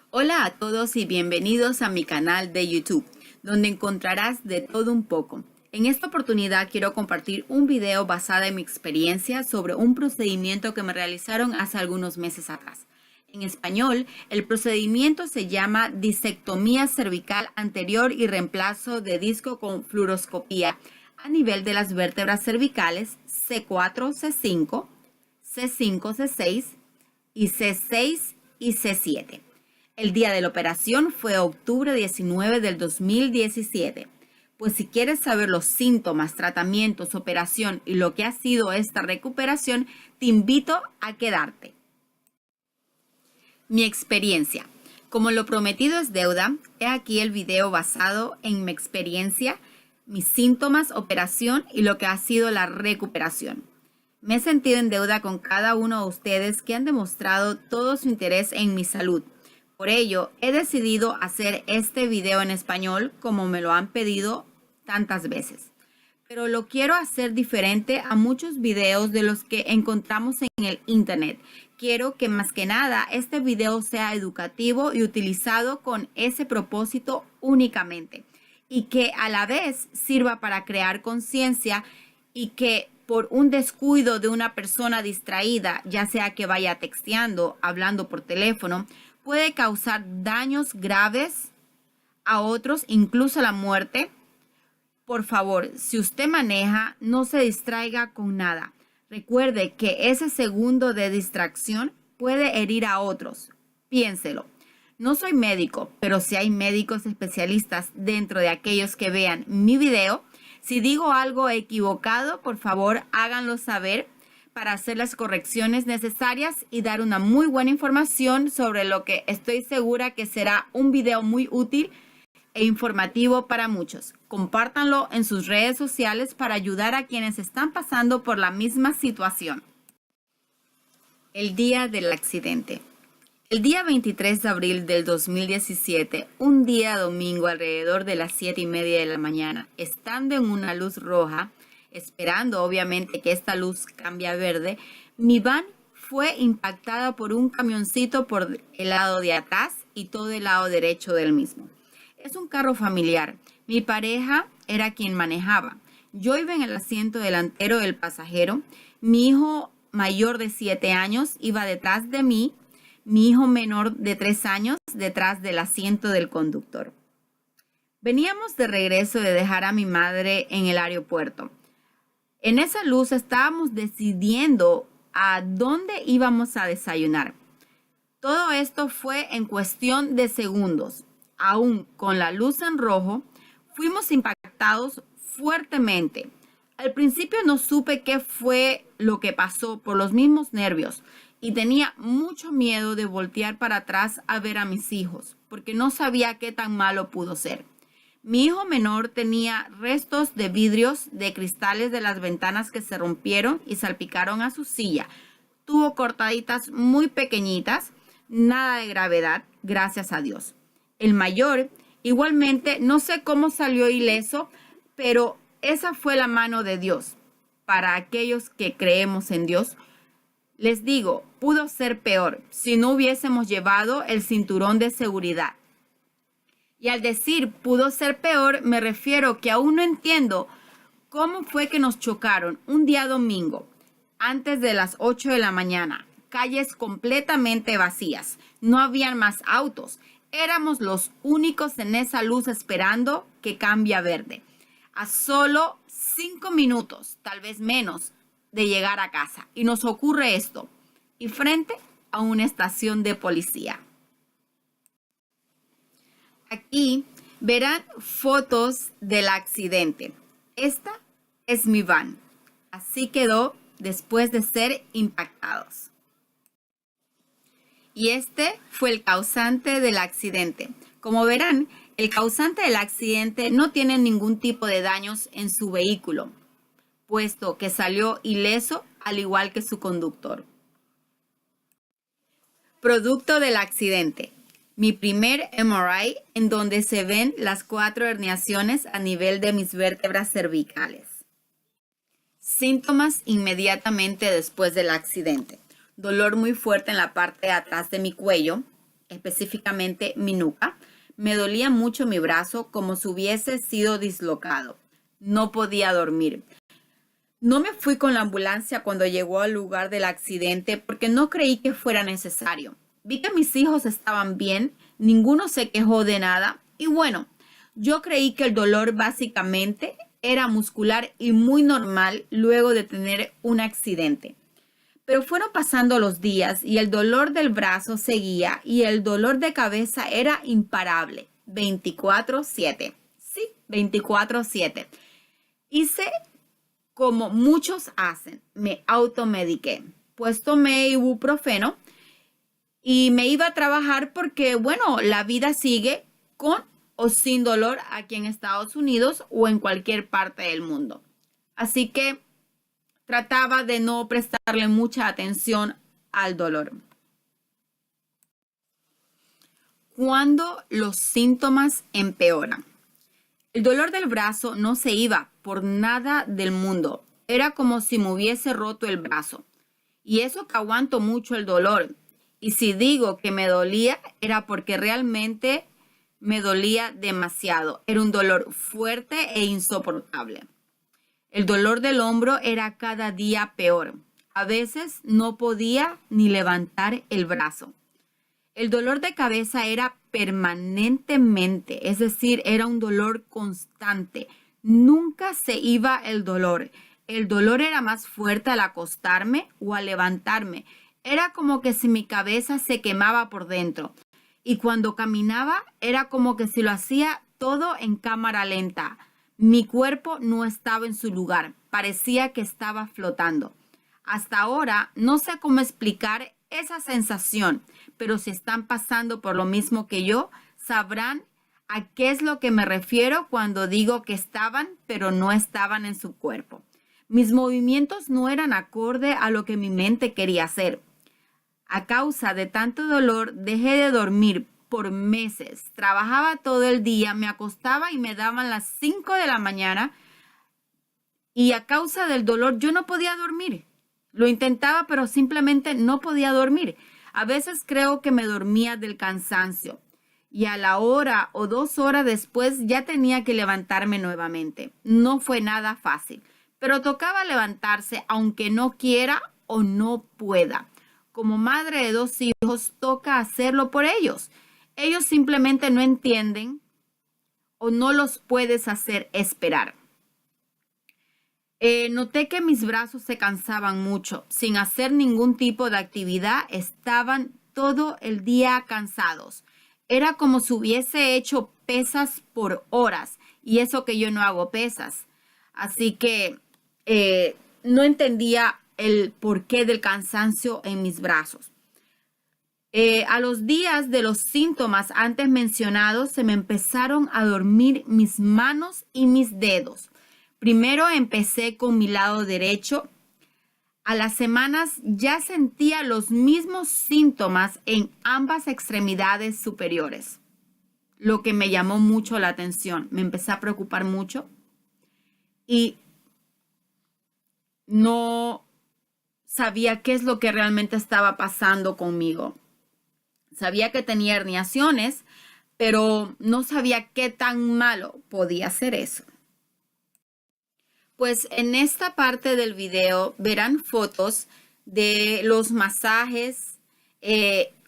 Hola a todos y bienvenidos a mi canal de YouTube, donde encontrarás de todo un poco. En esta oportunidad quiero compartir un video basado en mi experiencia sobre un procedimiento que me realizaron hace algunos meses atrás. En español, el procedimiento se llama disectomía cervical anterior y reemplazo de disco con fluoroscopía a nivel de las vértebras cervicales C4, C5, C5, C6 y C6 y C7. El día de la operación fue octubre 19 del 2017. Pues si quieres saber los síntomas, tratamientos, operación y lo que ha sido esta recuperación, te invito a quedarte. Mi experiencia. Como lo prometido es deuda, he aquí el video basado en mi experiencia, mis síntomas, operación y lo que ha sido la recuperación. Me he sentido en deuda con cada uno de ustedes que han demostrado todo su interés en mi salud. Por ello, he decidido hacer este video en español como me lo han pedido tantas veces. Pero lo quiero hacer diferente a muchos videos de los que encontramos en el internet. Quiero que más que nada este video sea educativo y utilizado con ese propósito únicamente. Y que a la vez sirva para crear conciencia y que por un descuido de una persona distraída, ya sea que vaya texteando, hablando por teléfono, puede causar daños graves a otros, incluso la muerte. Por favor, si usted maneja, no se distraiga con nada. Recuerde que ese segundo de distracción puede herir a otros. Piénselo. No soy médico, pero si hay médicos especialistas dentro de aquellos que vean mi video, si digo algo equivocado, por favor háganlo saber para hacer las correcciones necesarias y dar una muy buena información sobre lo que estoy segura que será un video muy útil e informativo para muchos. Compártanlo en sus redes sociales para ayudar a quienes están pasando por la misma situación. El día del accidente. El día 23 de abril del 2017, un día domingo alrededor de las 7:30 de la mañana, estando en una luz roja, esperando obviamente que esta luz cambie a verde, mi van fue impactada por un camioncito por el lado de atrás y todo el lado derecho del mismo. Es un carro familiar. Mi pareja era quien manejaba. Yo iba en el asiento delantero del pasajero. Mi hijo mayor de 7 años iba detrás de mí. Mi hijo menor de 3 años detrás del asiento del conductor. Veníamos de regreso de dejar a mi madre en el aeropuerto. En esa luz estábamos decidiendo a dónde íbamos a desayunar. Todo esto fue en cuestión de segundos. Aún con la luz en rojo, fuimos impactados fuertemente. Al principio no supe qué fue lo que pasó por los mismos nervios y tenía mucho miedo de voltear para atrás a ver a mis hijos, porque no sabía qué tan malo pudo ser. Mi hijo menor tenía restos de vidrios, de cristales de las ventanas que se rompieron y salpicaron a su silla. Tuvo cortaditas muy pequeñitas, nada de gravedad, gracias a Dios. El mayor, igualmente, no sé cómo salió ileso, pero esa fue la mano de Dios. Para aquellos que creemos en Dios, les digo, pudo ser peor si no hubiésemos llevado el cinturón de seguridad. Y al decir pudo ser peor, me refiero que aún no entiendo cómo fue que nos chocaron un día domingo, antes de las 8 de la mañana, calles completamente vacías, no habían más autos. Éramos los únicos en esa luz esperando que cambie a verde. A solo 5 minutos, tal vez menos, de llegar a casa. Y nos ocurre esto. Y frente a una estación de policía. Aquí verán fotos del accidente. Esta es mi van. Así quedó después de ser impactados. Y este fue el causante del accidente. Como verán, el causante del accidente no tiene ningún tipo de daños en su vehículo, puesto que salió ileso al igual que su conductor. Producto del accidente. Mi primer MRI en donde se ven las 4 herniaciones a nivel de mis vértebras cervicales. Síntomas inmediatamente después del accidente. Dolor muy fuerte en la parte de atrás de mi cuello, específicamente mi nuca. Me dolía mucho mi brazo como si hubiese sido dislocado. No podía dormir. No me fui con la ambulancia cuando llegó al lugar del accidente porque no creí que fuera necesario. Vi que mis hijos estaban bien, ninguno se quejó de nada y bueno, yo creí que el dolor básicamente era muscular y muy normal luego de tener un accidente. Pero fueron pasando los días y el dolor del brazo seguía y el dolor de cabeza era imparable, 24/7. Sí, 24/7. Hice como muchos hacen, me automediqué. Pues tomé ibuprofeno y me iba a trabajar porque, bueno, la vida sigue con o sin dolor aquí en Estados Unidos o en cualquier parte del mundo. Así que trataba de no prestarle mucha atención al dolor. Cuando los síntomas empeoran. El dolor del brazo no se iba por nada del mundo. Era como si me hubiese roto el brazo. Y eso que aguanto mucho el dolor. Y si digo que me dolía, era porque realmente me dolía demasiado. Era un dolor fuerte e insoportable. El dolor del hombro era cada día peor. A veces no podía ni levantar el brazo. El dolor de cabeza era permanentemente, es decir, era un dolor constante. Nunca se iba el dolor. El dolor era más fuerte al acostarme o al levantarme. Era como que si mi cabeza se quemaba por dentro. Y cuando caminaba, era como que si lo hacía todo en cámara lenta. Mi cuerpo no estaba en su lugar. Parecía que estaba flotando. Hasta ahora no sé cómo explicar esa sensación, pero si están pasando por lo mismo que yo, sabrán a qué es lo que me refiero cuando digo que estaban, pero no estaban en su cuerpo. Mis movimientos no eran acorde a lo que mi mente quería hacer. A causa de tanto dolor, dejé de dormir por meses. Trabajaba todo el día, me acostaba y me daban las 5 de la mañana y a causa del dolor yo no podía dormir. Lo intentaba, pero simplemente no podía dormir. A veces creo que me dormía del cansancio y a la hora o 2 horas después ya tenía que levantarme nuevamente. No fue nada fácil, pero tocaba levantarse aunque no quiera o no pueda. Como madre de 2 hijos, toca hacerlo por ellos. Ellos simplemente no entienden o no los puedes hacer esperar. Noté que mis brazos se cansaban mucho. Sin hacer ningún tipo de actividad, estaban todo el día cansados. Era como si hubiese hecho pesas por horas. Y eso que yo no hago pesas. Así que no entendía el porqué del cansancio en mis brazos. A los días de los síntomas antes mencionados, se me empezaron a dormir mis manos y mis dedos. Primero empecé con mi lado derecho. A las semanas ya sentía los mismos síntomas en ambas extremidades superiores, lo que me llamó mucho la atención. Me empecé a preocupar mucho y no sabía qué es lo que realmente estaba pasando conmigo. Sabía que tenía herniaciones, pero no sabía qué tan malo podía ser eso. Pues en esta parte del video verán fotos de los masajes.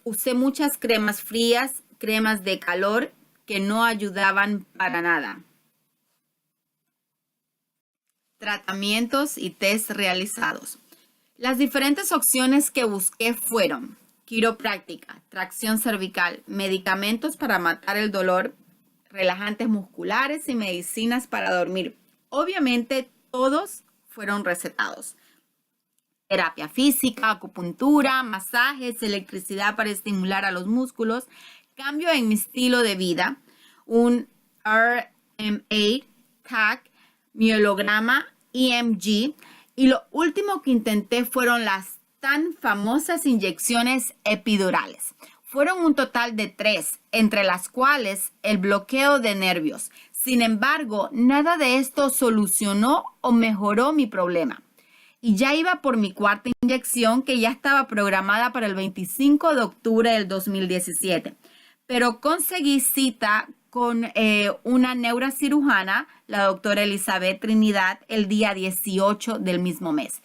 Usé muchas cremas frías, cremas de calor que no ayudaban para nada. Tratamientos y test realizados. Las diferentes opciones que busqué fueron quiropráctica, tracción cervical, medicamentos para matar el dolor, relajantes musculares y medicinas para dormir. Obviamente todos fueron recetados. Terapia física, acupuntura, masajes, electricidad para estimular a los músculos, cambio en mi estilo de vida, un RMA, TAC, mielograma, EMG, y lo último que intenté fueron las tan famosas inyecciones epidurales. Fueron un total de 3, entre las cuales el bloqueo de nervios. Sin embargo, nada de esto solucionó o mejoró mi problema. y ya iba por mi cuarta inyección que ya estaba programada para el 25 de octubre del 2017. Pero conseguí cita con una neurocirujana, la doctora Elizabeth Trinidad, el día 18 del mismo mes.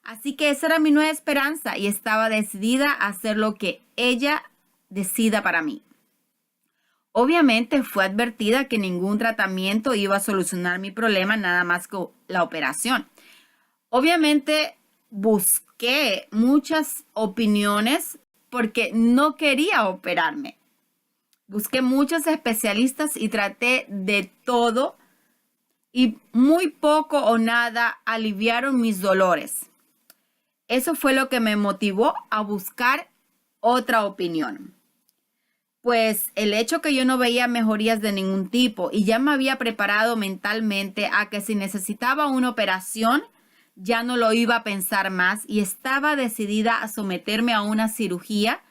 Así que esa era mi nueva esperanza y estaba decidida a hacer lo que ella decida para mí. Obviamente fue advertida que ningún tratamiento iba a solucionar mi problema, nada más que la operación. Obviamente busqué muchas opiniones porque no quería operarme. Busqué muchos especialistas y traté de todo y muy poco o nada aliviaron mis dolores. Eso fue lo que me motivó a buscar otra opinión. Pues el hecho que yo no veía mejorías de ningún tipo y ya me había preparado mentalmente a que si necesitaba una operación, ya no lo iba a pensar más y estaba decidida a someterme a una cirugía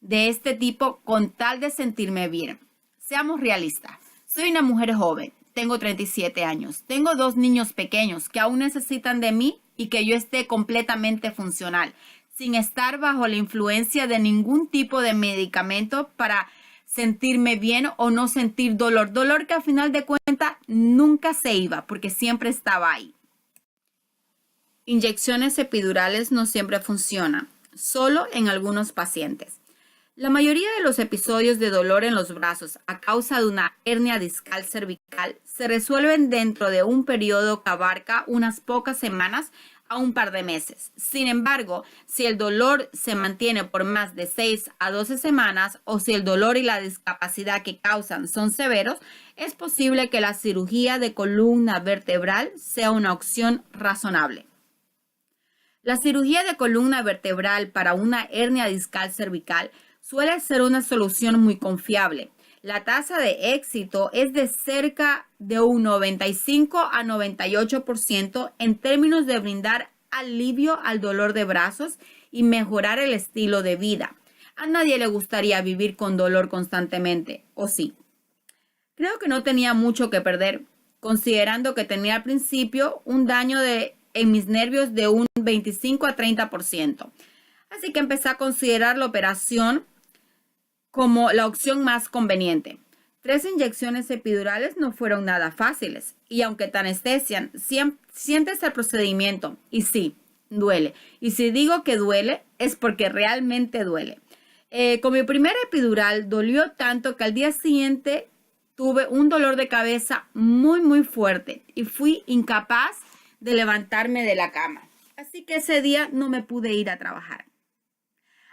de este tipo con tal de sentirme bien. Seamos realistas. Soy una mujer joven, tengo 37 años, tengo 2 niños pequeños que aún necesitan de mí y que yo esté completamente funcional, sin estar bajo la influencia de ningún tipo de medicamento para sentirme bien o no sentir dolor. Dolor que al final de cuentas nunca se iba porque siempre estaba ahí. Inyecciones epidurales no siempre funcionan, solo en algunos pacientes. La mayoría de los episodios de dolor en los brazos a causa de una hernia discal cervical se resuelven dentro de un periodo que abarca unas pocas semanas a un par de meses. Sin embargo, si el dolor se mantiene por más de 6 a 12 semanas o si el dolor y la discapacidad que causan son severos, es posible que la cirugía de columna vertebral sea una opción razonable. La cirugía de columna vertebral para una hernia discal cervical suele ser una solución muy confiable. La tasa de éxito es de cerca de un 95 a 98% en términos de brindar alivio al dolor de brazos y mejorar el estilo de vida. A nadie le gustaría vivir con dolor constantemente, ¿o sí? Creo que no tenía mucho que perder, considerando que tenía al principio un daño en mis nervios de un 25 a 30%. Así que empecé a considerar la operación como la opción más conveniente. 3 inyecciones epidurales no fueron nada fáciles y aunque te anestesian, sientes el procedimiento y sí, duele. Y si digo que duele, es porque realmente duele. Con mi primera epidural dolió tanto que al día siguiente tuve un dolor de cabeza muy fuerte y fui incapaz de levantarme de la cama. Así que ese día no me pude ir a trabajar.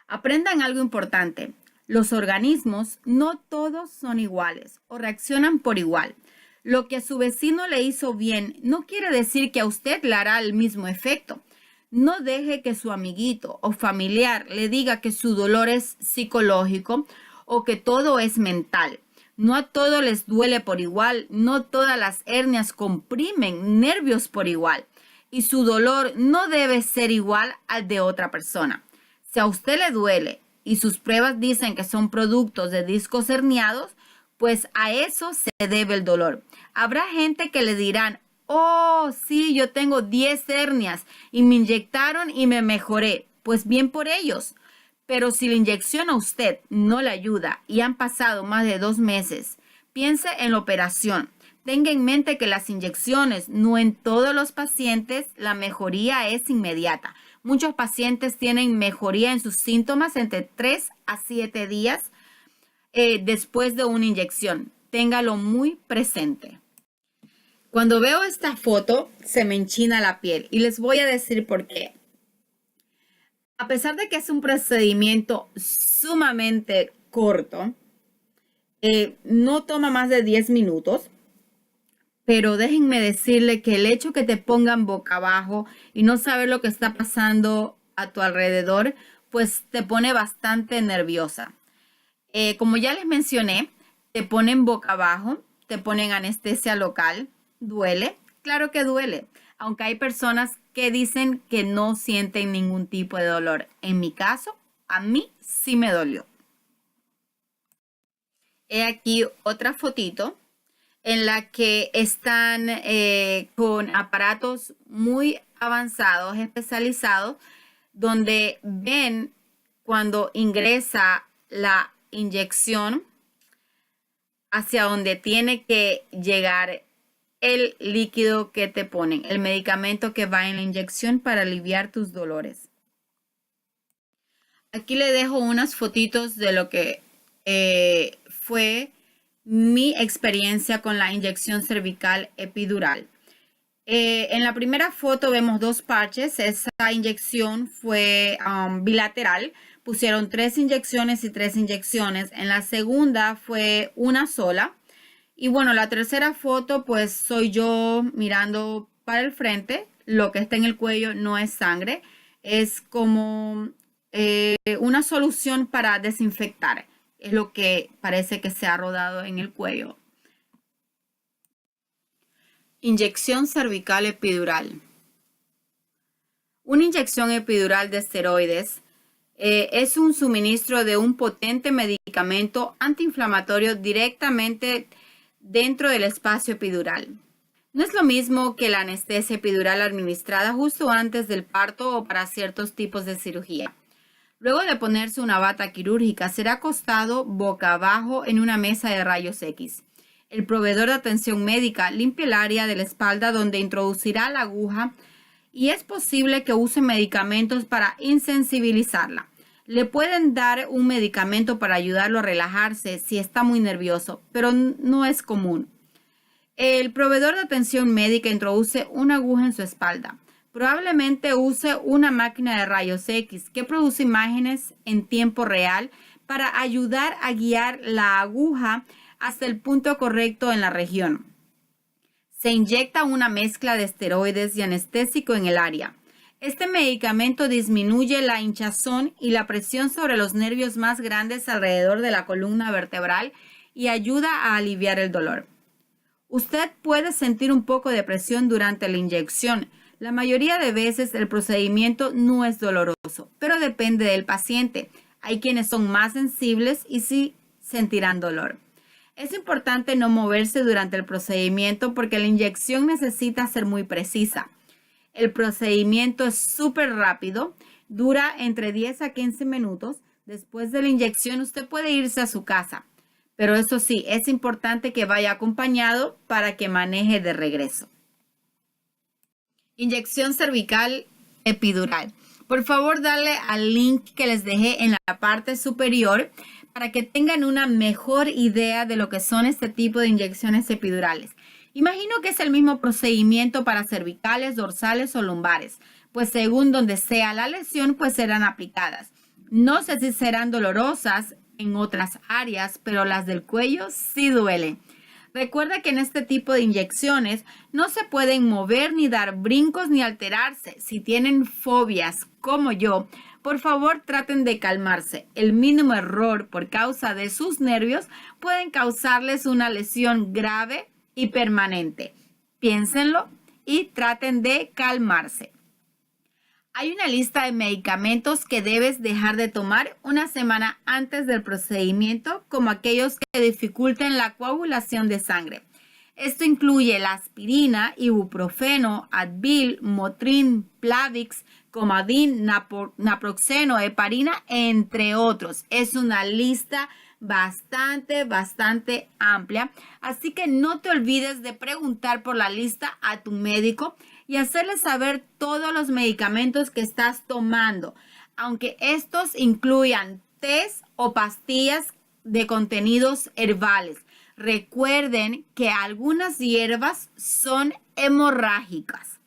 Aprendan algo importante. Los organismos no todos son iguales o reaccionan por igual. Lo que a su vecino le hizo bien no quiere decir que a usted le hará el mismo efecto. No deje que su amiguito o familiar le diga que su dolor es psicológico o que todo es mental. No a todos les duele por igual, no todas las hernias comprimen nervios por igual y su dolor no debe ser igual al de otra persona. Si a usted le duele y sus pruebas dicen que son productos de discos herniados, pues a eso se debe el dolor. Habrá gente que le dirán, oh, sí, yo tengo 10 hernias y me inyectaron y me mejoré. Pues bien por ellos. Pero si la inyección a usted no le ayuda y han pasado más de 2 meses, piense en la operación. Tenga en mente que las inyecciones, no en todos los pacientes, la mejoría es inmediata. Muchos pacientes tienen mejoría en sus síntomas entre 3 a 7 días después de una inyección. Téngalo muy presente. Cuando veo esta foto, se me enchina la piel y les voy a decir por qué. A pesar de que es un procedimiento sumamente corto, no toma más de 10 minutos, pero déjenme decirle que el hecho que te pongan boca abajo y no saber lo que está pasando a tu alrededor, pues te pone bastante nerviosa. Como ya les mencioné, te ponen boca abajo, te ponen anestesia local, duele, claro que duele, aunque hay personas que dicen que no sienten ningún tipo de dolor. En mi caso, a mí sí me dolió. He aquí otra fotito en la que están con aparatos muy avanzados, especializados, donde ven cuando ingresa la inyección hacia donde tiene que llegar el líquido que te ponen, el medicamento que va en la inyección para aliviar tus dolores. Aquí le dejo unas fotitos de lo que fue mi experiencia con la inyección cervical epidural. En la primera foto vemos 2 parches. Esa inyección fue bilateral. Pusieron 3 inyecciones y 3 inyecciones. En la segunda fue una sola. Y bueno, la tercera foto pues soy yo mirando para el frente. Lo que está en el cuello no es sangre. Es como una solución para desinfectar. Es lo que parece que se ha rodado en el cuello. Inyección cervical epidural. Una inyección epidural de esteroides es un suministro de un potente medicamento antiinflamatorio directamente dentro del espacio epidural. No es lo mismo que la anestesia epidural administrada justo antes del parto o para ciertos tipos de cirugía. Luego de ponerse una bata quirúrgica, será acostado boca abajo en una mesa de rayos X. El proveedor de atención médica limpia el área de la espalda donde introducirá la aguja y es posible que use medicamentos para insensibilizarla. Le pueden dar un medicamento para ayudarlo a relajarse si está muy nervioso, pero no es común. El proveedor de atención médica introduce una aguja en su espalda. Probablemente use una máquina de rayos X que produce imágenes en tiempo real para ayudar a guiar la aguja hasta el punto correcto en la región. Se inyecta una mezcla de esteroides y anestésico en el área. Este medicamento disminuye la hinchazón y la presión sobre los nervios más grandes alrededor de la columna vertebral y ayuda a aliviar el dolor. Usted puede sentir un poco de presión durante la inyección. La mayoría de veces el procedimiento no es doloroso, pero depende del paciente. Hay quienes son más sensibles y sí sentirán dolor. Es importante no moverse durante el procedimiento porque la inyección necesita ser muy precisa. El procedimiento es súper rápido, dura entre 10 a 15 minutos. Después de la inyección usted puede irse a su casa, pero eso sí, es importante que vaya acompañado para que maneje de regreso. Inyección cervical epidural. Por favor, darle al link que les dejé en la parte superior para que tengan una mejor idea de lo que son este tipo de inyecciones epidurales. Imagino que es el mismo procedimiento para cervicales, dorsales o lumbares, pues según donde sea la lesión, pues serán aplicadas. No sé si serán dolorosas en otras áreas, pero las del cuello sí duelen. Recuerda que en este tipo de inyecciones no se pueden mover ni dar brincos ni alterarse. Si tienen fobias como yo, por favor traten de calmarse. El mínimo error por causa de sus nervios pueden causarles una lesión grave y permanente. Piénsenlo y traten de calmarse. Hay una lista de medicamentos que debes dejar de tomar una semana antes del procedimiento, como aquellos que dificulten la coagulación de sangre. Esto incluye la aspirina, ibuprofeno, Advil, Motrin, Plavix, Coumadin, naproxeno, heparina, entre otros. Es una lista bastante amplia, así que no te olvides de preguntar por la lista a tu médico y hacerle saber todos los medicamentos que estás tomando, aunque estos incluyan tés o pastillas de contenidos herbales. Recuerden que algunas hierbas son hemorrágicas.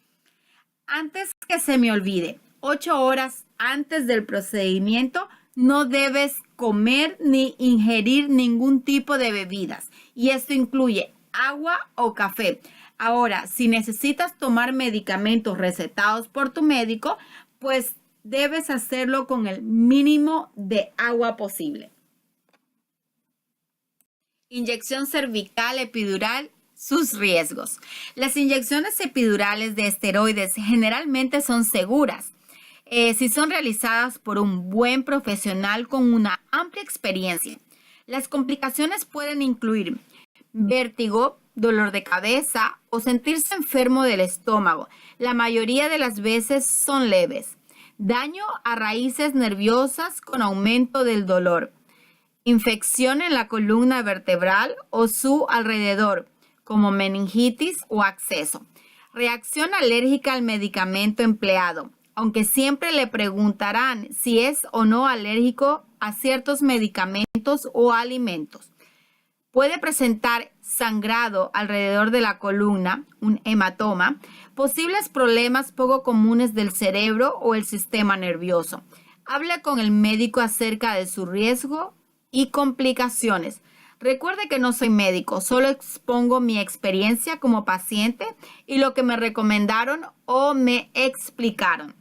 Antes que se me olvide, 8 horas antes del procedimiento no debes comer ni ingerir ningún tipo de bebidas, y esto incluye agua o café. Ahora, si necesitas tomar medicamentos recetados por tu médico, pues debes hacerlo con el mínimo de agua posible. Inyección cervical epidural, sus riesgos. Las inyecciones epidurales de esteroides generalmente son seguras si son realizadas por un buen profesional con una amplia experiencia. Las complicaciones pueden incluir vértigo, dolor de cabeza o sentirse enfermo del estómago. La mayoría de las veces son leves. Daño a raíces nerviosas con aumento del dolor. Infección en la columna vertebral o su alrededor, como meningitis o absceso. Reacción alérgica al medicamento empleado, aunque siempre le preguntarán si es o no alérgico a ciertos medicamentos o alimentos. Puede presentar sangrado alrededor de la columna, un hematoma, posibles problemas poco comunes del cerebro o el sistema nervioso. Hable con el médico acerca de su riesgo y complicaciones. Recuerde que no soy médico, solo expongo mi experiencia como paciente y lo que me recomendaron o me explicaron.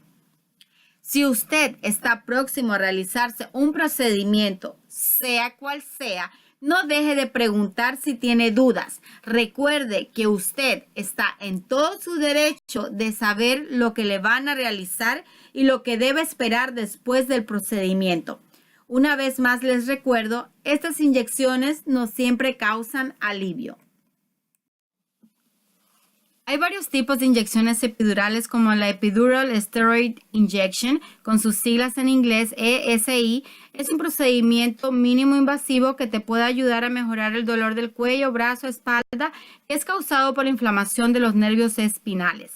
Si usted está próximo a realizarse un procedimiento, sea cual sea, no deje de preguntar si tiene dudas. Recuerde que usted está en todo su derecho de saber lo que le van a realizar y lo que debe esperar después del procedimiento. Una vez más les recuerdo, estas inyecciones no siempre causan alivio. Hay varios tipos de inyecciones epidurales como la Epidural Steroid Injection, con sus siglas en inglés ESI. Es un procedimiento mínimo invasivo que te puede ayudar a mejorar el dolor del cuello, brazo, espalda, que es causado por la inflamación de los nervios espinales.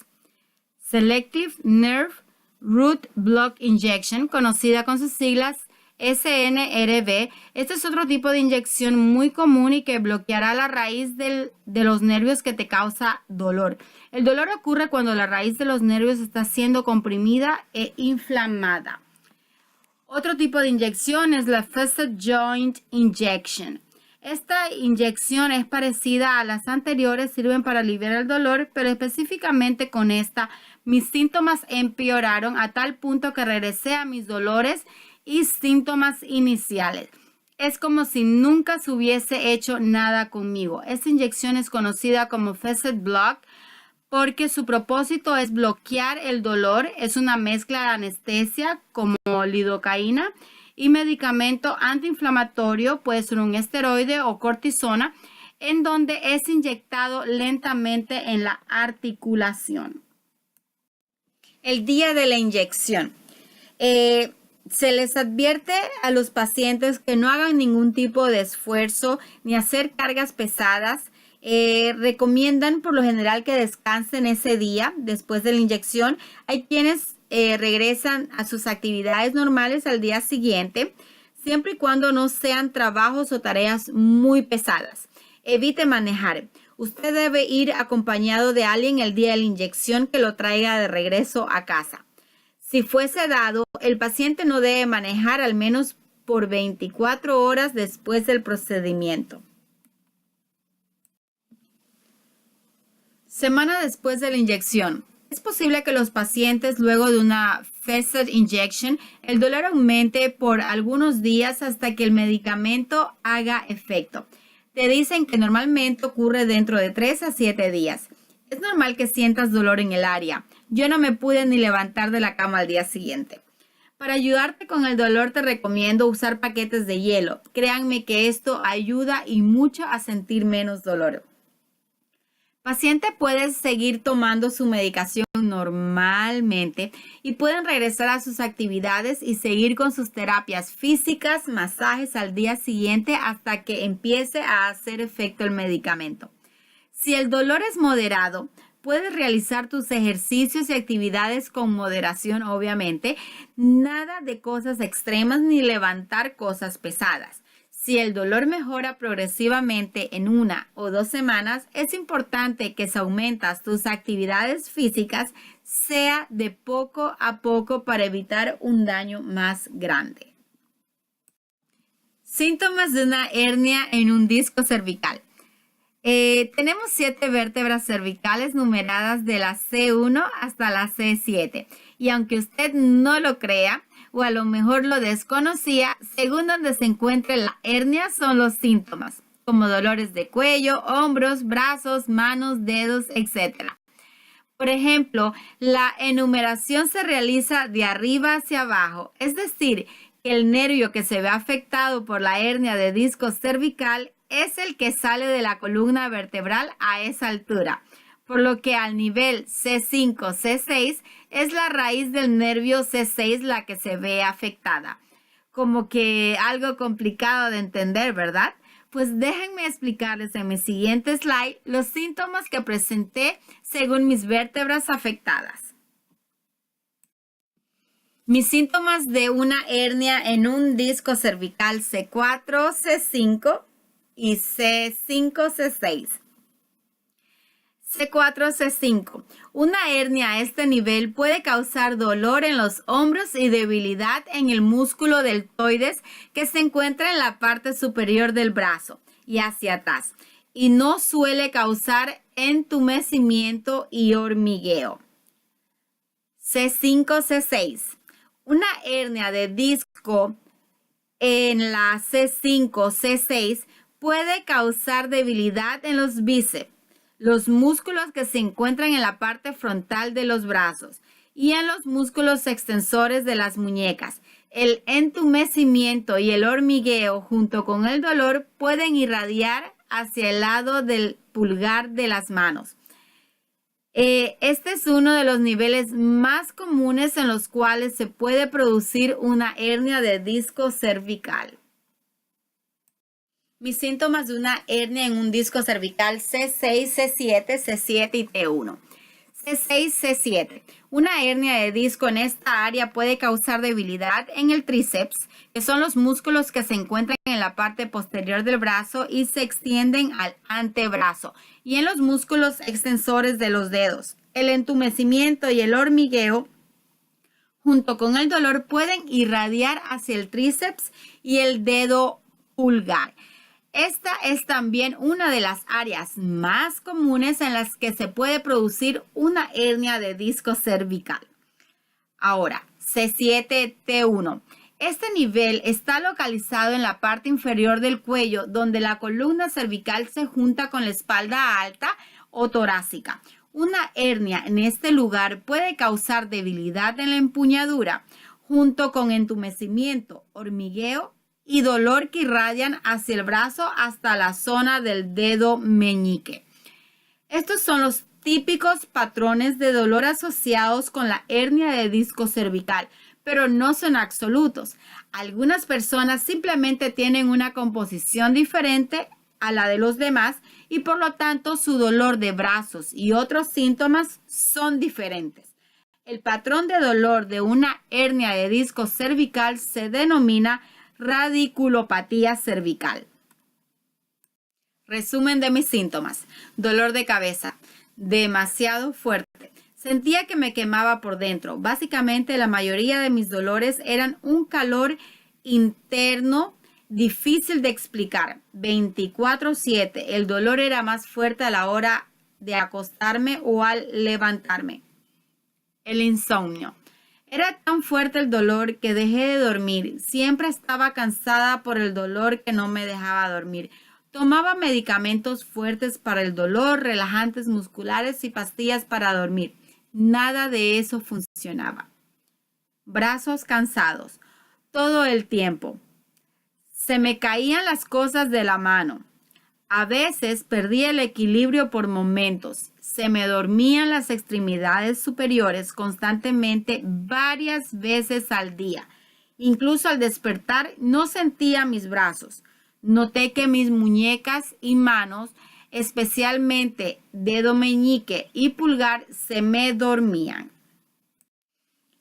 Selective Nerve Root Block Injection, conocida con sus siglas SNRB. Este es otro tipo de inyección muy común y que bloqueará la raíz de los nervios que te causa dolor. El dolor ocurre cuando la raíz de los nervios está siendo comprimida e inflamada. Otro tipo de inyección es la Facet Joint Injection. Esta inyección es parecida a las anteriores, sirven para aliviar el dolor, pero específicamente con esta, mis síntomas empeoraron a tal punto que regresé a mis dolores y síntomas iniciales. Es como si nunca se hubiese hecho nada conmigo. Esta inyección es conocida como Facet Block porque su propósito es bloquear el dolor. Es una mezcla de anestesia como lidocaína y medicamento antiinflamatorio, puede ser un esteroide o cortisona, en donde es inyectado lentamente en la articulación. El día de la inyección. Se les advierte a los pacientes que no hagan ningún tipo de esfuerzo ni hacer cargas pesadas. Recomiendan por lo general que descansen ese día después de la inyección. Hay quienes regresan a sus actividades normales al día siguiente, siempre y cuando no sean trabajos o tareas muy pesadas. Evite manejar. Usted debe ir acompañado de alguien el día de la inyección que lo traiga de regreso a casa. Si fue sedado, el paciente no debe manejar al menos por 24 horas después del procedimiento. Semana después de la inyección. Es posible que los pacientes luego de una Facet Injection, el dolor aumente por algunos días hasta que el medicamento haga efecto. Te dicen que normalmente ocurre dentro de 3 a 7 días. Es normal que sientas dolor en el área. Yo no me pude ni levantar de la cama al día siguiente. Para ayudarte con el dolor te recomiendo usar paquetes de hielo. Créanme que esto ayuda y mucho a sentir menos dolor. Paciente puede seguir tomando su medicación normalmente y pueden regresar a sus actividades y seguir con sus terapias físicas, masajes al día siguiente hasta que empiece a hacer efecto el medicamento. Si el dolor es moderado, puedes realizar tus ejercicios y actividades con moderación, obviamente. Nada de cosas extremas ni levantar cosas pesadas. Si el dolor mejora progresivamente en 1 o 2 semanas, es importante que si aumentas tus actividades físicas, sea de poco a poco para evitar un daño más grande. Síntomas de una hernia en un disco cervical. Tenemos 7 vértebras cervicales numeradas de la C1 hasta la C7. Y aunque usted no lo crea, o a lo mejor lo desconocía, según donde se encuentre la hernia son los síntomas, como dolores de cuello, hombros, brazos, manos, dedos, etc. Por ejemplo, la enumeración se realiza de arriba hacia abajo, es decir, que el nervio que se ve afectado por la hernia de disco cervical es el que sale de la columna vertebral a esa altura, por lo que al nivel C5, C6 es la raíz del nervio C6 la que se ve afectada. Como que algo complicado de entender, ¿verdad? Pues déjenme explicarles en mi siguiente slide los síntomas que presenté según mis vértebras afectadas. Mis síntomas de una hernia en un disco cervical C4, C5 y C5, C6. C4, C5. Una hernia a este nivel puede causar dolor en los hombros y debilidad en el músculo deltoides que se encuentra en la parte superior del brazo y hacia atrás, y no suele causar entumecimiento y hormigueo. C5, C6. Una hernia de disco en la C5, C6 puede causar debilidad en los bíceps, los músculos que se encuentran en la parte frontal de los brazos y en los músculos extensores de las muñecas. El entumecimiento y el hormigueo junto con el dolor pueden irradiar hacia el lado del pulgar de las manos. Este es uno de los niveles más comunes en los cuales se puede producir una hernia de disco cervical. Mis síntomas de una hernia en un disco cervical C6, C7, C7 y T1. C6, C7. Una hernia de disco en esta área puede causar debilidad en el tríceps, que son los músculos que se encuentran en la parte posterior del brazo y se extienden al antebrazo, y en los músculos extensores de los dedos. El entumecimiento y el hormigueo, junto con el dolor, pueden irradiar hacia el tríceps y el dedo pulgar. Esta es también una de las áreas más comunes en las que se puede producir una hernia de disco cervical. Ahora, C7-T1. Este nivel está localizado en la parte inferior del cuello, donde la columna cervical se junta con la espalda alta o torácica. Una hernia en este lugar puede causar debilidad en la empuñadura, junto con entumecimiento, hormigueo y dolor que irradian hacia el brazo hasta la zona del dedo meñique. Estos son los típicos patrones de dolor asociados con la hernia de disco cervical, pero no son absolutos. Algunas personas simplemente tienen una composición diferente a la de los demás y por lo tanto su dolor de brazos y otros síntomas son diferentes. El patrón de dolor de una hernia de disco cervical se denomina radiculopatía cervical. Resumen de mis síntomas. Dolor de cabeza, demasiado fuerte. Sentía que me quemaba por dentro. Básicamente la mayoría de mis dolores eran un calor interno difícil de explicar. 24/7. El dolor era más fuerte a la hora de acostarme o al levantarme. El insomnio. Era tan fuerte el dolor que dejé de dormir. Siempre estaba cansada por el dolor que no me dejaba dormir. Tomaba medicamentos fuertes para el dolor, relajantes musculares y pastillas para dormir. Nada de eso funcionaba. Brazos cansados. Todo el tiempo. Se me caían las cosas de la mano. A veces perdía el equilibrio por momentos. Se me dormían las extremidades superiores constantemente varias veces al día. Incluso al despertar no sentía mis brazos. Noté que mis muñecas y manos, especialmente dedo meñique y pulgar, se me dormían.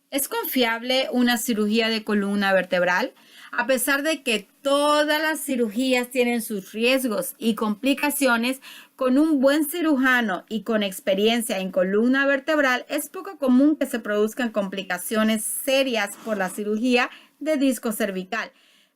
¿Es confiable una cirugía de columna vertebral? A pesar de que todas las cirugías tienen sus riesgos y complicaciones, con un buen cirujano y con experiencia en columna vertebral es poco común que se produzcan complicaciones serias por la cirugía de disco cervical.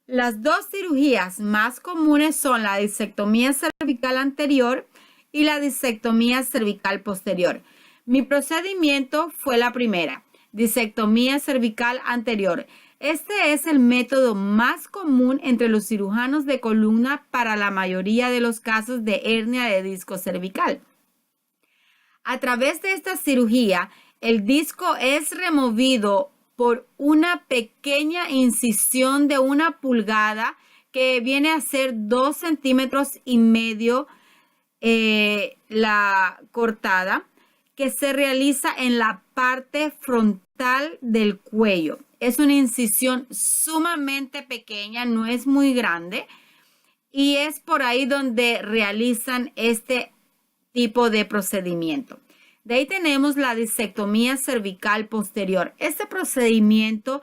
Las dos cirugías más comunes son la disectomía cervical anterior y la disectomía cervical posterior. Mi procedimiento fue la primera, disectomía cervical anterior. Este es el método más común entre los cirujanos de columna para la mayoría de los casos de hernia de disco cervical. A través de esta cirugía, el disco es removido por una pequeña incisión de 1 pulgada que viene a ser 2,5 centímetros la cortada, que se realiza en la parte frontal del cuello. Es una incisión sumamente pequeña, no es muy grande, y es por ahí donde realizan este tipo de procedimiento. De ahí tenemos la disectomía cervical posterior. Este procedimiento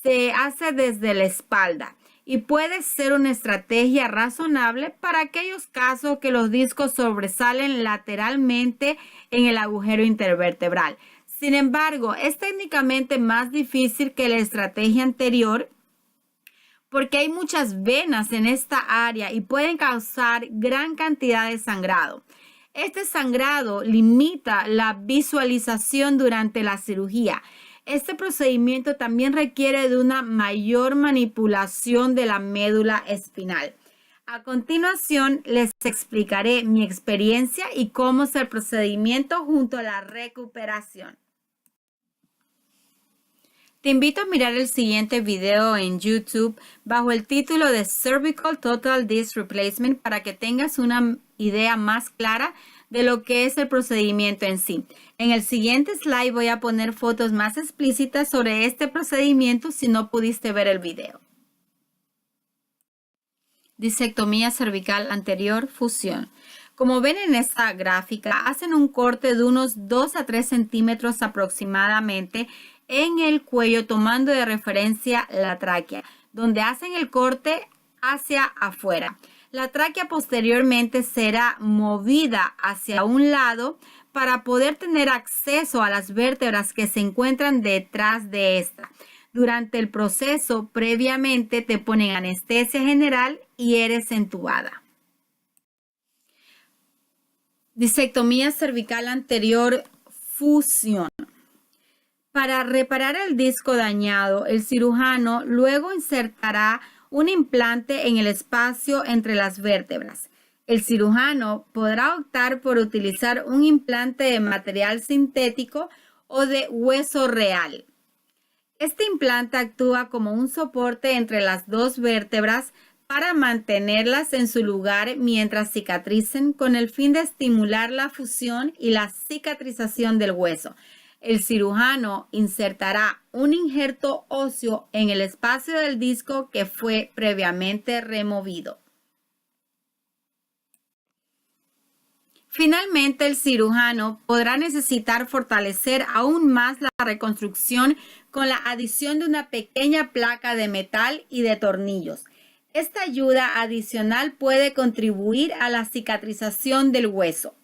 se hace desde la espalda y puede ser una estrategia razonable para aquellos casos que los discos sobresalen lateralmente en el agujero intervertebral. Sin embargo, es técnicamente más difícil que la estrategia anterior porque hay muchas venas en esta área y pueden causar gran cantidad de sangrado. Este sangrado limita la visualización durante la cirugía. Este procedimiento también requiere de una mayor manipulación de la médula espinal. A continuación, les explicaré mi experiencia y cómo es el procedimiento junto a la recuperación. Te invito a mirar el siguiente video en YouTube bajo el título de Cervical Total Disc Replacement para que tengas una idea más clara de lo que es el procedimiento en sí. En el siguiente slide voy a poner fotos más explícitas sobre este procedimiento si no pudiste ver el video. Disectomía cervical anterior, fusión. Como ven en esta gráfica, hacen un corte de unos 2 a 3 centímetros aproximadamente en el cuello, tomando de referencia la tráquea, donde hacen el corte hacia afuera. La tráquea posteriormente será movida hacia un lado para poder tener acceso a las vértebras que se encuentran detrás de esta. Durante el proceso, previamente te ponen anestesia general y eres entubada. Disectomía cervical anterior, fusión. Para reparar el disco dañado, el cirujano luego insertará un implante en el espacio entre las vértebras. El cirujano podrá optar por utilizar un implante de material sintético o de hueso real. Este implante actúa como un soporte entre las dos vértebras para mantenerlas en su lugar mientras cicatricen, con el fin de estimular la fusión y la cicatrización del hueso. El cirujano insertará un injerto óseo en el espacio del disco que fue previamente removido. Finalmente, el cirujano podrá necesitar fortalecer aún más la reconstrucción con la adición de una pequeña placa de metal y de tornillos. Esta ayuda adicional puede contribuir a la cicatrización del hueso.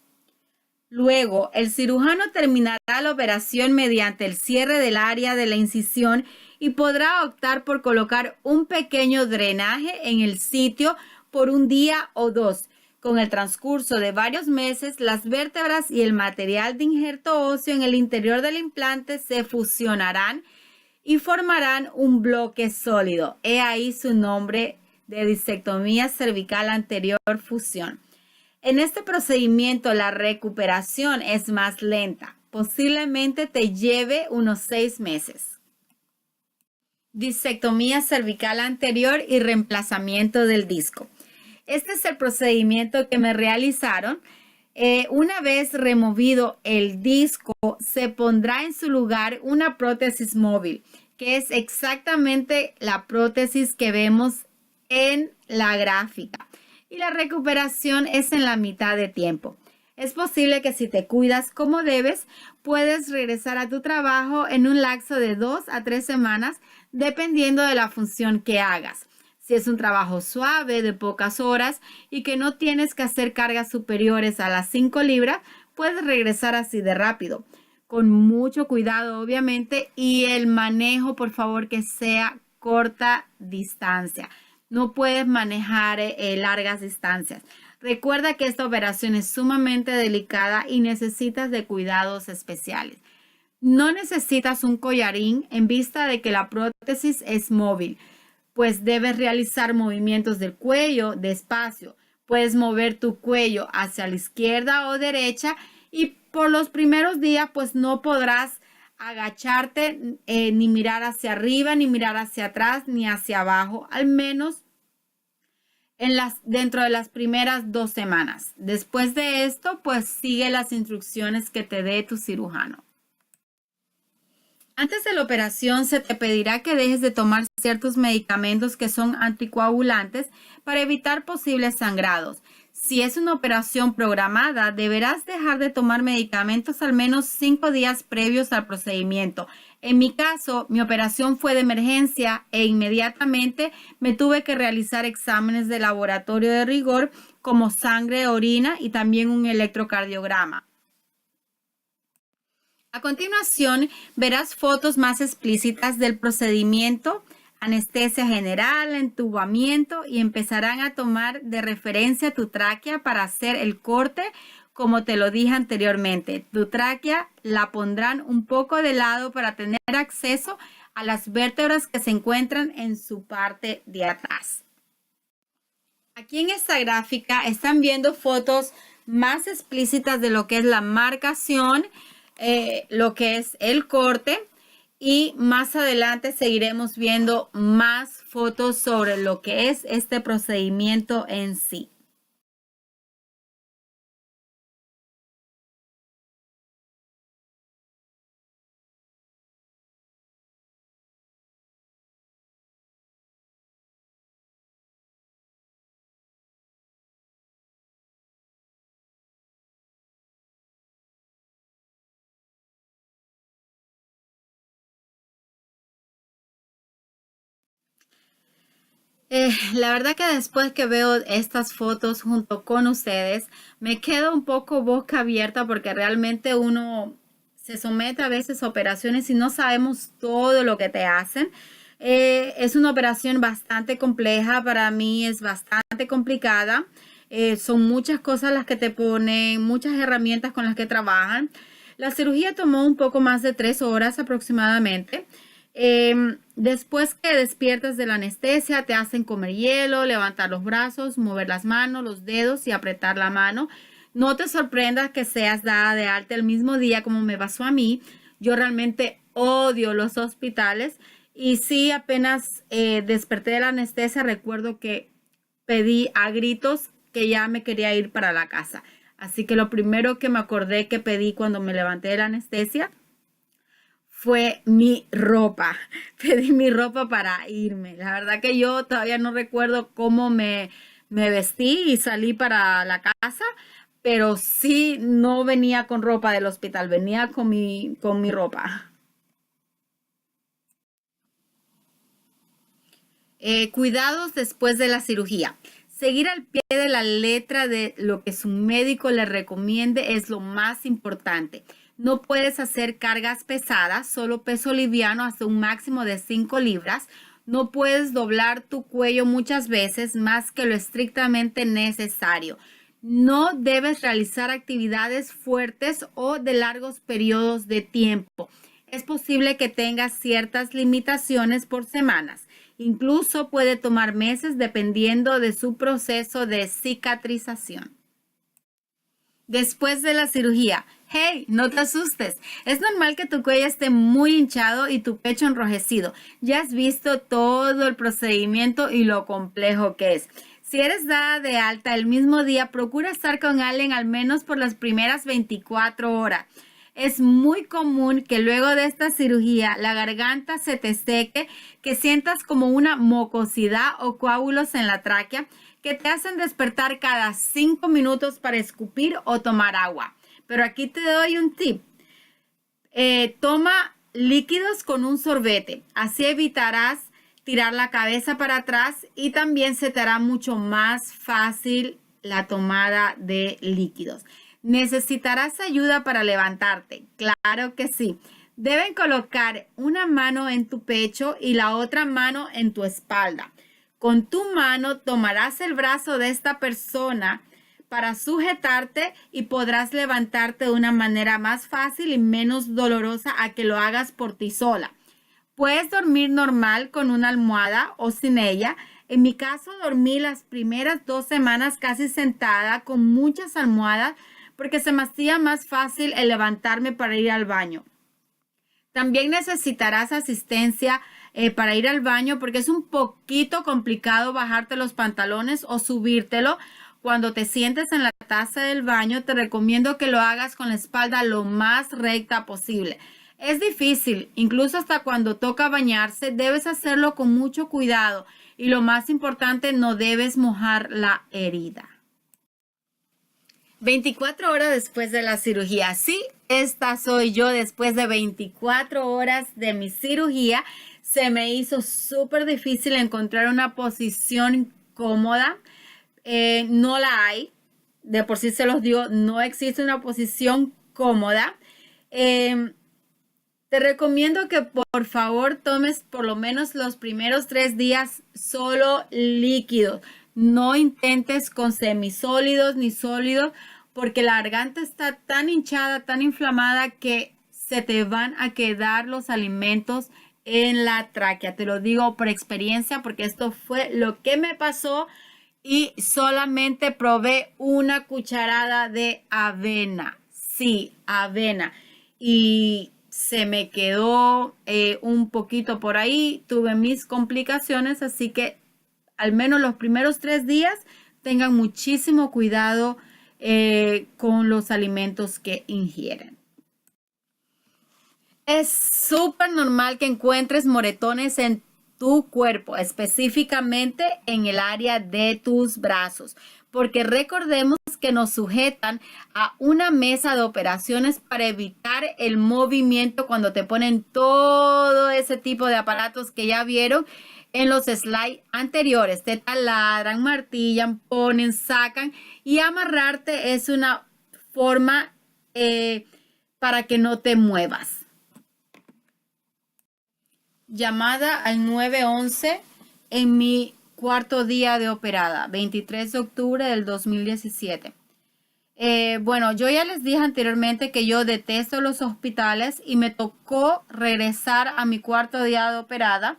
Luego, el cirujano terminará la operación mediante el cierre del área de la incisión y podrá optar por colocar un pequeño drenaje en el sitio por un día o dos. Con el transcurso de varios meses, las vértebras y el material de injerto óseo en el interior del implante se fusionarán y formarán un bloque sólido. He ahí su nombre de disectomía cervical anterior, fusión. En este procedimiento la recuperación es más lenta, posiblemente te lleve unos 6 meses. Disectomía cervical anterior y reemplazamiento del disco. Este es el procedimiento que me realizaron. Una vez removido el disco, se pondrá en su lugar una prótesis móvil, que es exactamente la prótesis que vemos en la gráfica. Y la recuperación es en la mitad de tiempo. Es posible que si te cuidas como debes, puedes regresar a tu trabajo en un lapso de 2 a 3 semanas, dependiendo de la función que hagas. Si es un trabajo suave de pocas horas y que no tienes que hacer cargas superiores a las 5 libras, puedes regresar así de rápido. Con mucho cuidado, obviamente, y el manejo, por favor, que sea corta distancia. No puedes manejar largas distancias. Recuerda que esta operación es sumamente delicada y necesitas de cuidados especiales. No necesitas un collarín en vista de que la prótesis es móvil, pues debes realizar movimientos del cuello despacio. Puedes mover tu cuello hacia la izquierda o derecha y por los primeros días pues no podrás agacharte ni mirar hacia arriba, ni mirar hacia atrás, ni hacia abajo. Al menos dentro de las primeras 2 semanas. Después de esto, pues sigue las instrucciones que te dé tu cirujano. Antes de la operación se te pedirá que dejes de tomar ciertos medicamentos que son anticoagulantes para evitar posibles sangrados. Si es una operación programada, deberás dejar de tomar medicamentos al menos 5 días previos al procedimiento. En mi caso, mi operación fue de emergencia e inmediatamente me tuve que realizar exámenes de laboratorio de rigor como sangre, orina y también un electrocardiograma. A continuación, verás fotos más explícitas del procedimiento, anestesia general, entubamiento y empezarán a tomar de referencia tu tráquea para hacer el corte, como te lo dije anteriormente. Tu tráquea la pondrán un poco de lado para tener acceso a las vértebras que se encuentran en su parte de atrás. Aquí en esta gráfica están viendo fotos más explícitas de lo que es la marcación, lo que es el corte, y más adelante seguiremos viendo más fotos sobre lo que es este procedimiento en sí. La verdad que después que veo estas fotos junto con ustedes, me quedo un poco boca abierta porque realmente uno se somete a veces a operaciones y no sabemos todo lo que te hacen. Es una operación bastante compleja, para mí es bastante complicada. Son muchas cosas las que te ponen, muchas herramientas con las que trabajan. La cirugía tomó un poco más de 3 horas aproximadamente. Después que despiertas de la anestesia, te hacen comer hielo, levantar los brazos, mover las manos, los dedos y apretar la mano. No te sorprendas que seas dada de alta el mismo día como me pasó a mí. Yo realmente odio los hospitales y sí, apenas desperté de la anestesia, recuerdo que pedí a gritos que ya me quería ir para la casa. Así que lo primero que me acordé que pedí cuando me levanté de la anestesia fue mi ropa. Pedí mi ropa para irme. La verdad que yo todavía no recuerdo cómo me vestí y salí para la casa, pero sí no venía con ropa del hospital, venía con mi ropa. Cuidados después de la cirugía. Seguir al pie de la letra de lo que su médico le recomiende es lo más importante. No puedes hacer cargas pesadas, solo peso liviano hasta un máximo de 5 libras. No puedes doblar tu cuello muchas veces más que lo estrictamente necesario. No debes realizar actividades fuertes o de largos periodos de tiempo. Es posible que tengas ciertas limitaciones por semanas. Incluso puede tomar meses dependiendo de su proceso de cicatrización. Después de la cirugía, hey, no te asustes. Es normal que tu cuello esté muy hinchado y tu pecho enrojecido. Ya has visto todo el procedimiento y lo complejo que es. Si eres dada de alta el mismo día, procura estar con alguien al menos por las primeras 24 horas. Es muy común que luego de esta cirugía la garganta se te seque, que sientas como una mucosidad o coágulos en la tráquea que te hacen despertar cada 5 minutos para escupir o tomar agua. Pero aquí te doy un tip. Toma líquidos con un sorbete. Así evitarás tirar la cabeza para atrás y también se te hará mucho más fácil la tomada de líquidos. ¿Necesitarás ayuda para levantarte? Claro que sí. Deben colocar una mano en tu pecho y la otra mano en tu espalda. Con tu mano tomarás el brazo de esta persona para sujetarte y podrás levantarte de una manera más fácil y menos dolorosa a que lo hagas por ti sola. Puedes dormir normal con una almohada o sin ella. En mi caso dormí las primeras 2 semanas casi sentada con muchas almohadas porque se me hacía más fácil el levantarme para ir al baño. También necesitarás asistencia para ir al baño, porque es un poquito complicado bajarte los pantalones o subírtelo. Cuando te sientes en la taza del baño, te recomiendo que lo hagas con la espalda lo más recta posible. Es difícil, incluso hasta cuando toca bañarse, debes hacerlo con mucho cuidado y lo más importante, no debes mojar la herida. 24 horas después de la cirugía. Sí, esta soy yo después de 24 horas de mi cirugía. Se me hizo súper difícil encontrar una posición cómoda. No la hay. De por sí se los digo, no existe una posición cómoda. Te recomiendo que por favor tomes por lo menos los primeros 3 días solo líquidos. No intentes con semisólidos ni sólidos porque la garganta está tan hinchada, tan inflamada que se te van a quedar los alimentos en la tráquea. Te lo digo por experiencia porque esto fue lo que me pasó y solamente probé una cucharada de avena. Sí, avena. Y se me quedó un poquito por ahí, tuve mis complicaciones, así que al menos los primeros 3 días tengan muchísimo cuidado con los alimentos que ingieren. Es súper normal que encuentres moretones en tu cuerpo, específicamente en el área de tus brazos, porque recordemos que nos sujetan a una mesa de operaciones para evitar el movimiento cuando te ponen todo ese tipo de aparatos que ya vieron en los slides anteriores. Te taladran, martillan, ponen, sacan y amarrarte es una forma para que no te muevas. Llamada al 911 en mi cuarto día de operada, 23 de octubre del 2017. Bueno, yo ya les dije anteriormente que yo detesto los hospitales y me tocó regresar a mi cuarto día de operada.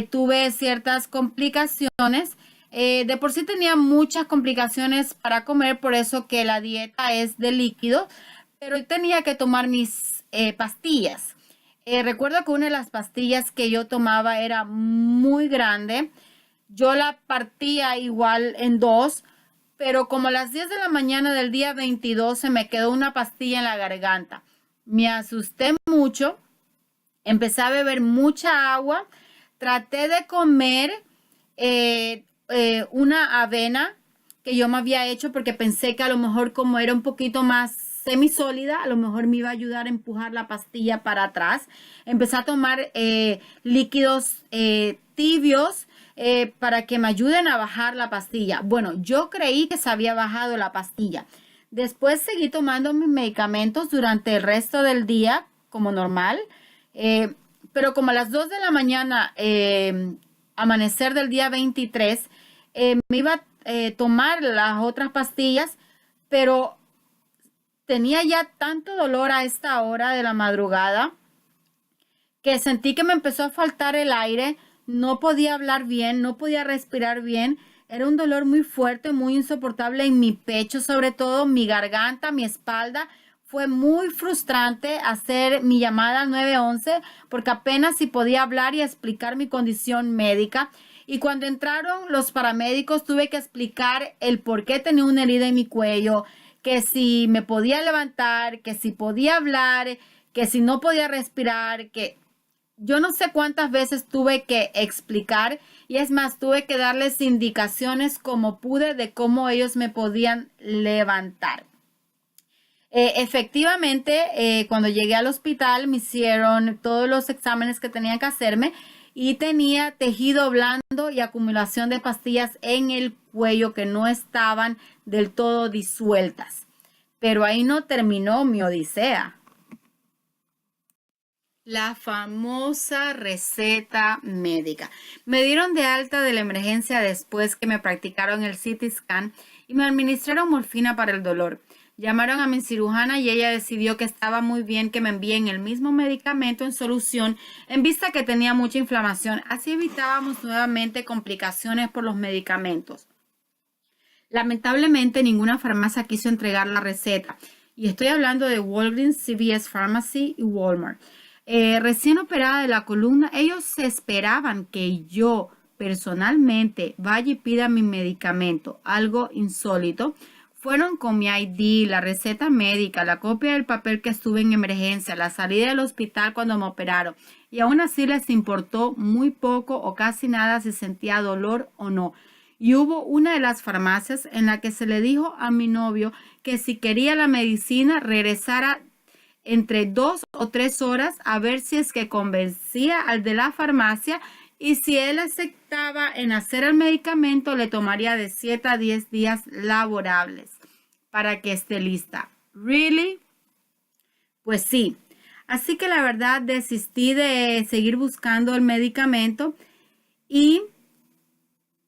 Tuve ciertas complicaciones. De por sí tenía muchas complicaciones para comer, por eso que la dieta es de líquido, pero tenía que tomar mis pastillas. Recuerdo que una de las pastillas que yo tomaba era muy grande. Yo la partía igual en 2, pero como a las 10 de la mañana del día 22 se me quedó una pastilla en la garganta. Me asusté mucho, empecé a beber mucha agua, traté de comer una avena que yo me había hecho porque pensé que a lo mejor como era un poquito más semisólida, a lo mejor me iba a ayudar a empujar la pastilla para atrás. Empecé a tomar líquidos tibios para que me ayuden a bajar la pastilla. Bueno, yo creí que se había bajado la pastilla. Después seguí tomando mis medicamentos durante el resto del día como normal, pero como a las 2 de la mañana, amanecer del día 23, me iba a tomar las otras pastillas, pero tenía ya tanto dolor a esta hora de la madrugada que sentí que me empezó a faltar el aire, no podía hablar bien, no podía respirar bien. Era un dolor muy fuerte, muy insoportable en mi pecho, sobre todo mi garganta, mi espalda. Fue muy frustrante hacer mi llamada al 911 porque apenas si podía hablar y explicar mi condición médica. Y cuando entraron los paramédicos tuve que explicar el por qué tenía una herida en mi cuello, que si me podía levantar, que si podía hablar, que si no podía respirar, que yo no sé cuántas veces tuve que explicar y es más, tuve que darles indicaciones como pude de cómo ellos me podían levantar. Efectivamente, cuando llegué al hospital me hicieron todos los exámenes que tenían que hacerme y tenía tejido blando y acumulación de pastillas en el cuello que no estaban del todo disueltas. Pero ahí no terminó mi odisea. La famosa receta médica. Me dieron de alta de la emergencia después que me practicaron el CT scan y me administraron morfina para el dolor. Llamaron a mi cirujana y ella decidió que estaba muy bien que me envíen el mismo medicamento en solución en vista que tenía mucha inflamación. Así evitábamos nuevamente complicaciones por los medicamentos. Lamentablemente ninguna farmacia quiso entregar la receta y estoy hablando de Walgreens, CVS Pharmacy y Walmart. recién operada de la columna, ellos esperaban que yo personalmente vaya y pida mi medicamento, algo insólito. Fueron con mi ID, la receta médica, la copia del papel que estuve en emergencia, la salida del hospital cuando me operaron. Y aún así les importó muy poco o casi nada si sentía dolor o no. Y hubo una de las farmacias en la que se le dijo a mi novio que si quería la medicina regresara entre 2 o 3 horas a ver si es que convencía al de la farmacia, y si él aceptaba en hacer el medicamento le tomaría de 7 a 10 días laborables para que esté lista. ¿Really? Pues sí. Así que la verdad desistí de seguir buscando el medicamento y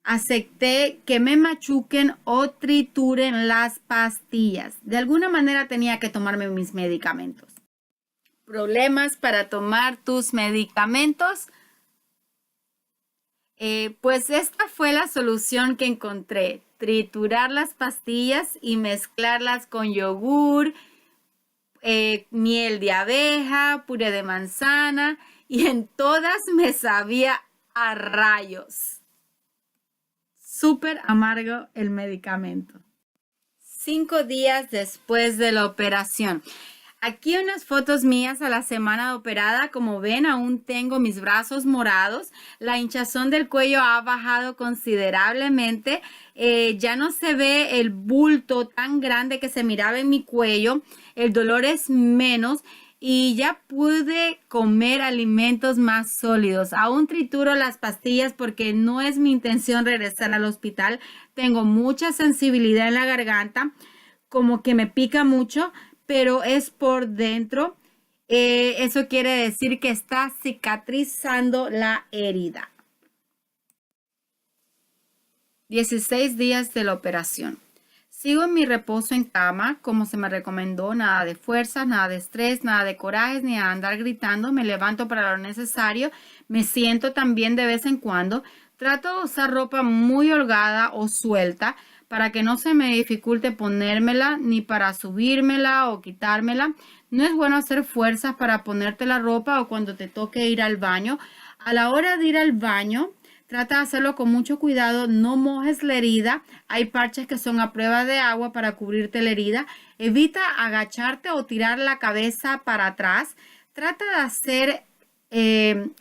acepté que me machuquen o trituren las pastillas. De alguna manera tenía que tomarme mis medicamentos. ¿Problemas para tomar tus medicamentos? Pues esta fue la solución que encontré. Triturar las pastillas y mezclarlas con yogur, miel de abeja, puré de manzana, y en todas me sabía a rayos. Súper amargo el medicamento. 5 días después de la operación. Aquí unas fotos mías a la semana de operada. Como ven, aún tengo mis brazos morados. La hinchazón del cuello ha bajado considerablemente. Ya no se ve el bulto tan grande que se miraba en mi cuello. El dolor es menos. Y ya pude comer alimentos más sólidos. Aún trituro las pastillas porque no es mi intención regresar al hospital. Tengo mucha sensibilidad en la garganta, como que me pica mucho, pero es por dentro. Eso quiere decir que está cicatrizando la herida. 16 días de la operación. Sigo en mi reposo en cama, como se me recomendó, nada de fuerza, nada de estrés, nada de corajes, ni a andar gritando. Me levanto para lo necesario, me siento también de vez en cuando. Trato de usar ropa muy holgada o suelta para que no se me dificulte ponérmela, ni para subírmela o quitármela. No es bueno hacer fuerzas para ponerte la ropa o cuando te toque ir al baño. A la hora de ir al baño, trata de hacerlo con mucho cuidado, no mojes la herida. Hay parches que son a prueba de agua para cubrirte la herida. Evita agacharte o tirar la cabeza para atrás. Trata de hacer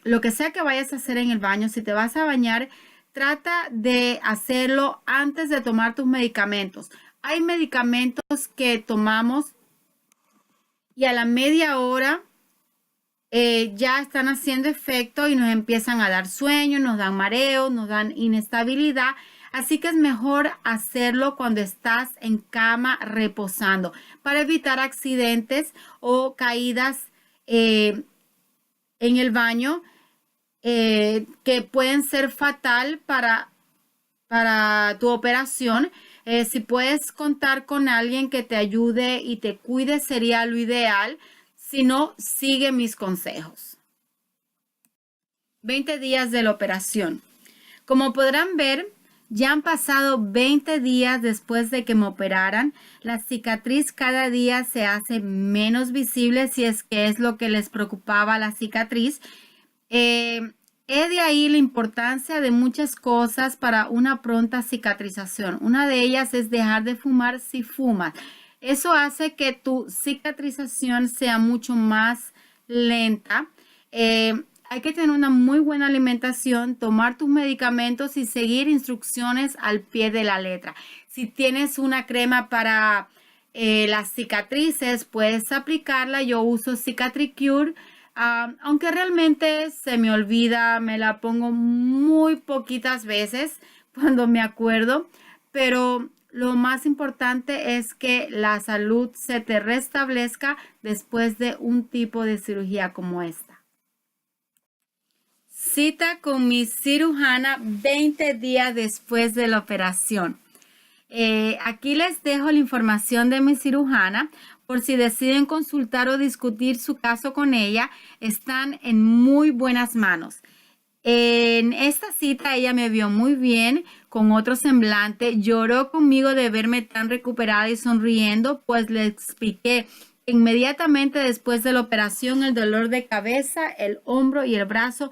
lo que sea que vayas a hacer en el baño. Si te vas a bañar, trata de hacerlo antes de tomar tus medicamentos. Hay medicamentos que tomamos y a la media hora ya están haciendo efecto y nos empiezan a dar sueño, nos dan mareo, nos dan inestabilidad. Así que es mejor hacerlo cuando estás en cama reposando para evitar accidentes o caídas en el baño que pueden ser fatal para tu operación. Si puedes contar con alguien que te ayude y te cuide, sería lo ideal. Si no, sigue mis consejos. 20 días de la operación. Como podrán ver, ya han pasado 20 días después de que me operaran. La cicatriz cada día se hace menos visible, si es que es lo que les preocupaba la cicatriz. Es de ahí la importancia de muchas cosas para una pronta cicatrización. Una de ellas es dejar de fumar si fumas. Eso hace que tu cicatrización sea mucho más lenta. Hay que tener una muy buena alimentación, tomar tus medicamentos y seguir instrucciones al pie de la letra. Si tienes una crema para las cicatrices, puedes aplicarla. Yo uso Cicatricure, aunque realmente se me olvida, me la pongo muy poquitas veces cuando me acuerdo, pero lo más importante es que la salud se te restablezca después de un tipo de cirugía como esta. Cita con mi cirujana 20 días después de la operación. Aquí les dejo la información de mi cirujana por si deciden consultar o discutir su caso con ella. Están en muy buenas manos. En esta cita ella me vio muy bien, con otro semblante, lloró conmigo de verme tan recuperada y sonriendo, pues le expliqué Inmediatamente después de la operación, el dolor de cabeza, el hombro y el brazo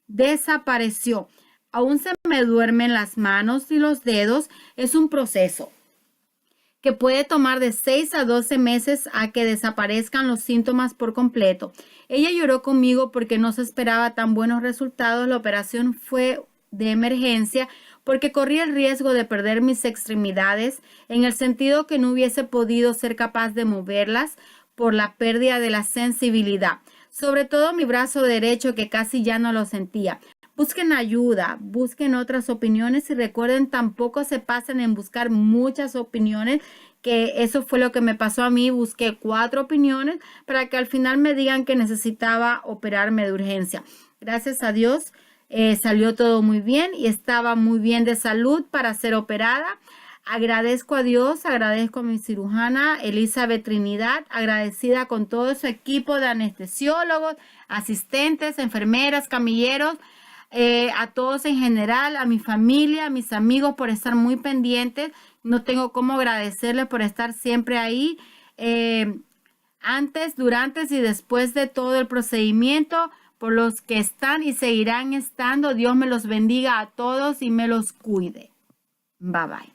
desapareció. Aún se me duermen las manos y los dedos. Es un proceso que puede tomar de 6 a 12 meses a que desaparezcan los síntomas por completo. Ella lloró conmigo porque no se esperaba tan buenos resultados. La operación fue de emergencia porque corría el riesgo de perder mis extremidades, en el sentido que no hubiese podido ser capaz de moverlas por la pérdida de la sensibilidad, sobre todo mi brazo derecho, que casi ya no lo sentía. Busquen ayuda, busquen otras opiniones y recuerden, tampoco se pasen en buscar muchas opiniones, que eso fue lo que me pasó a mí. Busqué 4 opiniones para que al final me digan que necesitaba operarme de urgencia. Gracias a Dios salió todo muy bien y estaba muy bien de salud para ser operada. Agradezco a Dios, agradezco a mi cirujana Elizabeth Trinidad, agradecida con todo su equipo de anestesiólogos, asistentes, enfermeras, camilleros, a todos en general, a mi familia, a mis amigos por estar muy pendientes. No tengo cómo agradecerles por estar siempre ahí, antes, durante y después de todo el procedimiento, por los que están y seguirán estando. Dios me los bendiga a todos y me los cuide. Bye bye.